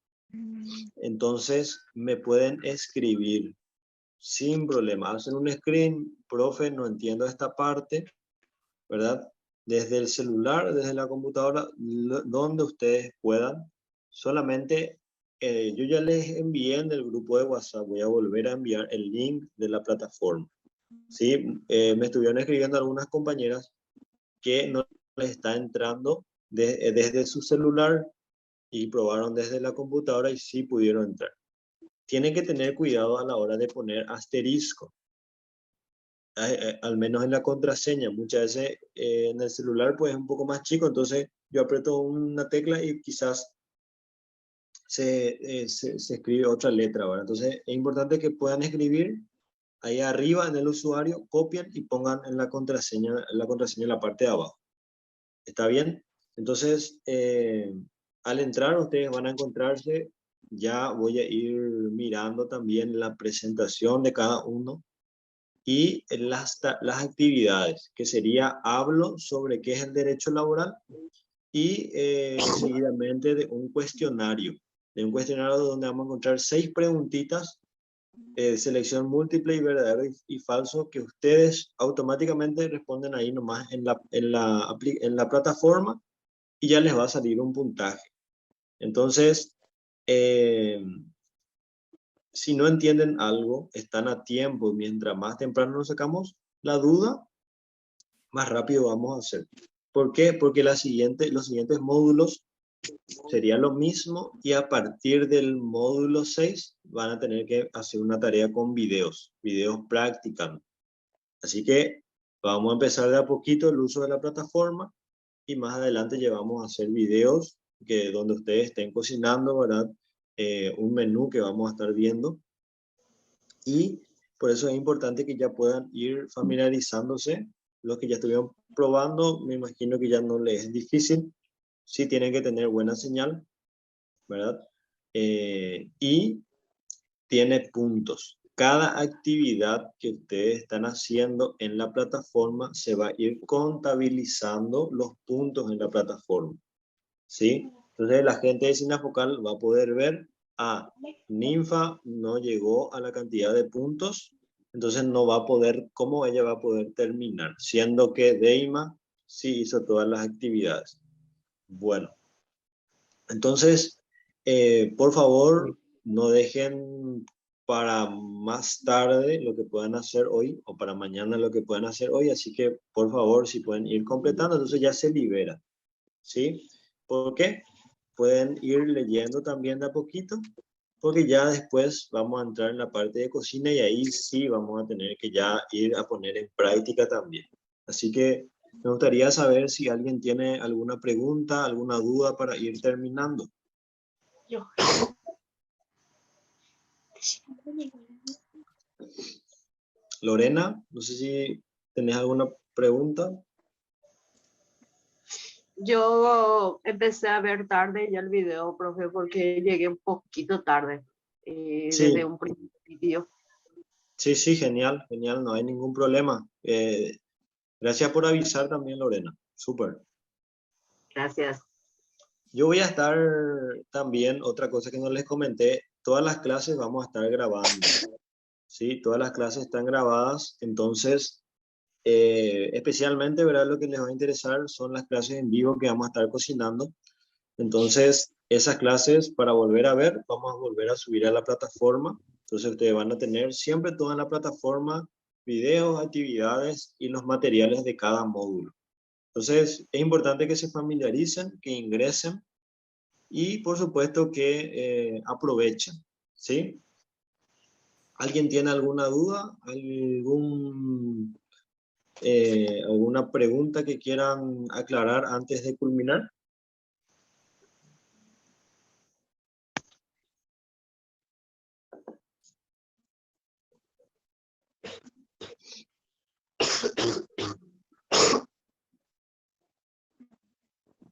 entonces me pueden escribir sin problema. Hacen un screen, profe, no entiendo esta parte, ¿verdad? Desde el celular, desde la computadora, donde ustedes puedan. Solamente yo ya les envié en el grupo de WhatsApp, voy a volver a enviar el link de la plataforma. Sí, me estuvieron escribiendo algunas compañeras que no les está entrando desde su celular y probaron desde la computadora y sí pudieron entrar. Tienen que tener cuidado a la hora de poner asterisco, al menos en la contraseña. Muchas veces en el celular pues es un poco más chico, entonces yo aprieto una tecla y quizás se escribe otra letra, ¿verdad? Entonces es importante que puedan escribir ahí arriba en el usuario, copien y pongan en la contraseña en la parte de abajo. ¿Está bien? Entonces, al entrar ustedes van a encontrarse, ya voy a ir mirando también la presentación de cada uno y las actividades, que sería hablo sobre qué es el derecho laboral y seguidamente de un cuestionario donde vamos a encontrar 6 preguntitas, selección múltiple y verdadero y falso, que ustedes automáticamente responden ahí nomás en la plataforma y ya les va a salir un puntaje. Entonces, eh, si no entienden algo, están a tiempo. Mientras más temprano nos sacamos la duda, más rápido vamos a hacer. ¿Por qué? Porque los siguientes módulos sería lo mismo y a partir del módulo 6 van a tener que hacer una tarea con videos practicando. Así que vamos a empezar de a poquito el uso de la plataforma y más adelante llevamos a hacer videos donde ustedes estén cocinando, ¿verdad? Un menú que vamos a estar viendo y por eso es importante que ya puedan ir familiarizándose. Los que ya estuvieron probando, me imagino que ya no les es difícil. Sí tienen que tener buena señal, ¿verdad? Y tiene puntos. Cada actividad que ustedes están haciendo en la plataforma se va a ir contabilizando los puntos en la plataforma, ¿sí? Entonces la gente de Sinafocal va a poder ver, Ninfa no llegó a la cantidad de puntos, entonces no va a poder, ¿cómo ella va a poder terminar? Siendo que Deima sí hizo todas las actividades. Bueno, entonces, por favor, no dejen para más tarde lo que puedan hacer hoy o para mañana lo que puedan hacer hoy. Así que, por favor, si pueden ir completando, entonces ya se libera, ¿sí? ¿Por qué? Pueden ir leyendo también de a poquito, porque ya después vamos a entrar en la parte de cocina y ahí sí vamos a tener que ya ir a poner en práctica también. Así que me gustaría saber si alguien tiene alguna pregunta, alguna duda para ir terminando. Yo. Lorena, no sé si tenés alguna pregunta. Yo empecé a ver tarde ya el video, profe, porque llegué un poquito tarde, desde Sí, un principio. sí, genial, no hay ningún problema. Gracias por avisar también, Lorena. Súper. Gracias. Yo voy a estar también, otra cosa que no les comenté, todas las clases vamos a estar grabando, ¿sí? Todas las clases están grabadas, entonces, especialmente, ¿verdad? Lo que les va a interesar son las clases en vivo que vamos a estar cocinando. Entonces, esas clases para volver a ver, vamos a volver a subir a la plataforma. Entonces, ustedes van a tener siempre todo en la plataforma, videos, actividades y los materiales de cada módulo. Entonces, es importante que se familiaricen, que ingresen y, por supuesto, que aprovechen, ¿sí? ¿Alguien tiene alguna duda? ¿Alguna pregunta que quieran aclarar antes de culminar?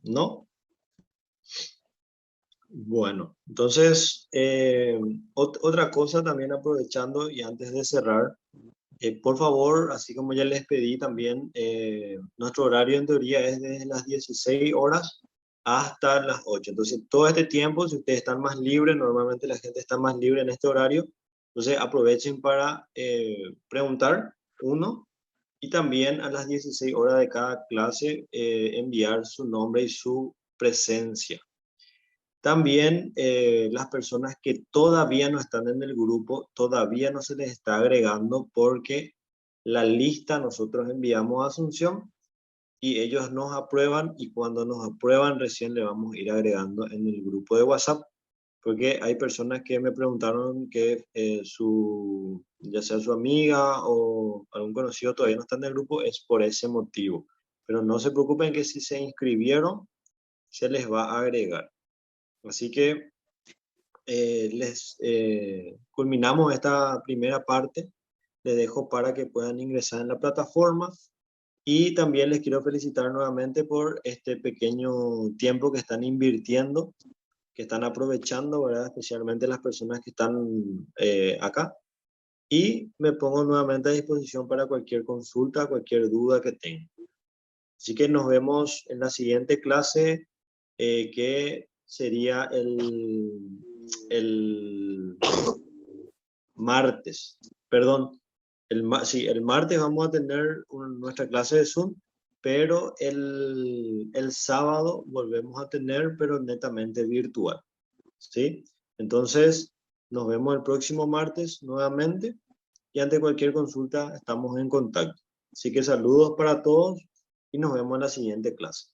¿No? Bueno, entonces, otra cosa también aprovechando y antes de cerrar, por favor, así como ya les pedí también, nuestro horario en teoría es desde las 16 horas hasta las 8. Entonces, todo este tiempo, si ustedes están más libres, normalmente la gente está más libre en este horario, entonces aprovechen para preguntar, uno, y también a las 16 horas de cada clase enviar su nombre y su presencia. También las personas que todavía no están en el grupo, todavía no se les está agregando porque la lista nosotros enviamos a Asunción y ellos nos aprueban y cuando nos aprueban recién le vamos a ir agregando en el grupo de WhatsApp. Porque hay personas que me preguntaron que ya sea su amiga o algún conocido todavía no está en el grupo, es por ese motivo. Pero no se preocupen que si se inscribieron, se les va a agregar. Así que les culminamos esta primera parte. Les dejo para que puedan ingresar en la plataforma y también les quiero felicitar nuevamente por este pequeño tiempo que están invirtiendo, que están aprovechando, ¿verdad? Especialmente las personas que están acá. Y me pongo nuevamente a disposición para cualquier consulta, cualquier duda que tengan. Así que nos vemos en la siguiente clase, que sería el martes. Perdón, sí, el martes vamos a tener nuestra clase de Zoom, pero el sábado volvemos a tener, pero netamente virtual. ¿Sí? Entonces, nos vemos el próximo martes nuevamente y ante cualquier consulta estamos en contacto. Así que saludos para todos y nos vemos en la siguiente clase.